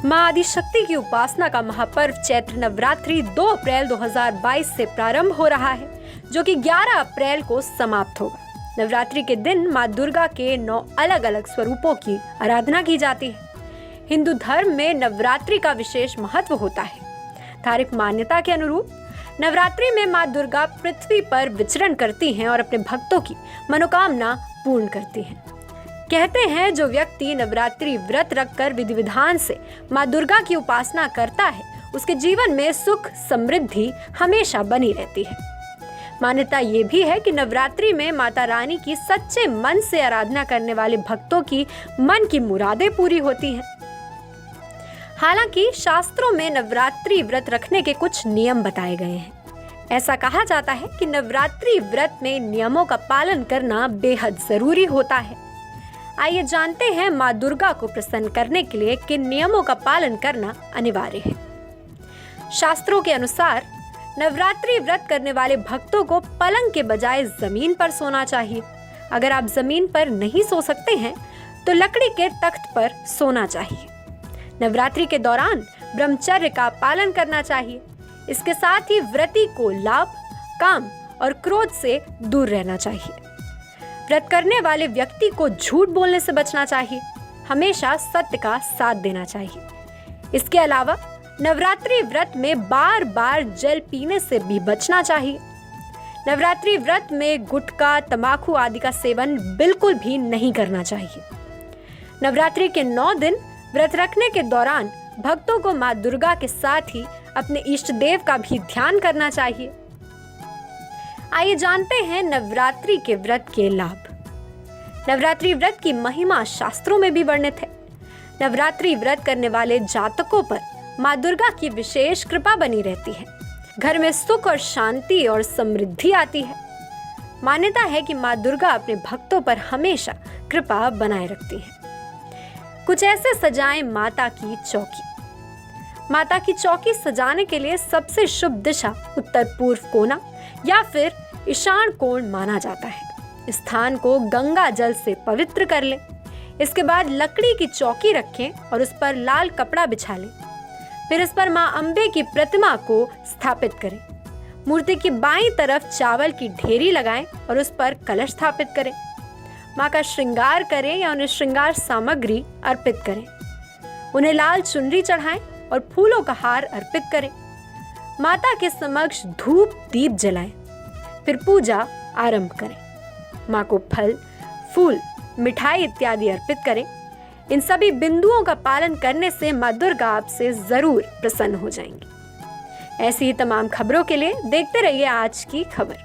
मां आदिशक्ति की उपासना का महापर्व चैत्र नवरात्रि 2 अप्रैल 2022 से प्रारंभ हो रहा है, जो कि 11 अप्रैल को समाप्त होगा। नवरात्रि के दिन मां दुर्गा के 9 अलग अलग स्वरूपों की आराधना की जाती है। हिंदू धर्म में नवरात्रि का विशेष महत्व होता है। धार्मिक मान्यता के अनुरूप नवरात्रि में मां दुर्गा पृथ्वी पर विचरण करती हैं और अपने भक्तों की मनोकामना पूर्ण करती हैं। कहते हैं जो व्यक्ति नवरात्रि व्रत रखकर विधि विधान से मां दुर्गा की उपासना करता है, उसके जीवन में सुख समृद्धि हमेशा बनी रहती है। मान्यता ये भी है कि नवरात्रि में माता रानी की सच्चे मन से आराधना करने वाले भक्तों की मन की मुरादें पूरी होती हैं। हालांकि शास्त्रों में नवरात्रि व्रत रखने के कुछ नियम बताए गए हैं। ऐसा कहा जाता है कि नवरात्रि व्रत में नियमों का पालन करना बेहद जरूरी होता है। आइए जानते हैं मां दुर्गा को प्रसन्न करने के लिए किन नियमों का पालन करना अनिवार्य है। शास्त्रों के अनुसार नवरात्रि व्रत करने वाले भक्तों को पलंग के बजाय जमीन पर सोना चाहिए। अगर आप जमीन पर नहीं सो सकते हैं तो लकड़ी के तख्त पर सोना चाहिए। नवरात्रि के दौरान ब्रह्मचर्य का पालन करना चाहिए। इसके साथ ही व्रती को लाभ, काम और क्रोध से दूर रहना चाहिए। व्रत करने वाले व्यक्ति को झूठ बोलने से बचना चाहिए। हमेशा सत्य का साथ देना चाहिए। इसके अलावा नवरात्रि व्रत में बार बार जल पीने से भी बचना चाहिए। नवरात्रि व्रत में गुटखा, तंबाकू आदि का सेवन बिल्कुल भी नहीं करना चाहिए। नवरात्रि के 9 दिन व्रत रखने के दौरान भक्तों को मां दुर्गा के साथ ही अपने इष्ट देव का भी ध्यान करना चाहिए। आइए जानते हैं नवरात्रि के व्रत के लाभ। नवरात्रि व्रत की महिमा शास्त्रों में भी वर्णित है। नवरात्रि व्रत करने वाले जातकों पर मां दुर्गा की विशेष कृपा बनी रहती है। घर में सुख और शांति और समृद्धि आती है। मान्यता है कि मां दुर्गा अपने भक्तों पर हमेशा कृपा बनाए रखती है। कुछ ऐसे सजाएं माता की चौकी। माता की चौकी सजाने के लिए सबसे शुभ दिशा उत्तर पूर्व कोना या फिर ईशान कोण माना जाता है। स्थान को गंगा जल से पवित्र कर लें। इसके बाद लकड़ी की चौकी रखें और उस पर लाल कपड़ा बिछा लें। फिर इस पर मां अम्बे की प्रतिमा को स्थापित करें। मूर्ति की बाईं तरफ चावल की ढेरी लगाएं और उस पर कलश स्थापित करें। मां का श्रृंगार करें या उन्हें श्रृंगार सामग्री अर्पित करें। उन्हें लाल चुनरी चढ़ाएं और फूलों का हार अर्पित करें। माता के समक्ष धूप दीप जलाएं। फिर पूजा आरंभ करें। मां को फल, फूल, मिठाई इत्यादि अर्पित करें। इन सभी बिंदुओं का पालन करने से मां दुर्गा आपसे जरूर प्रसन्न हो जाएंगी। ऐसी ही तमाम खबरों के लिए देखते रहिए आज की खबर।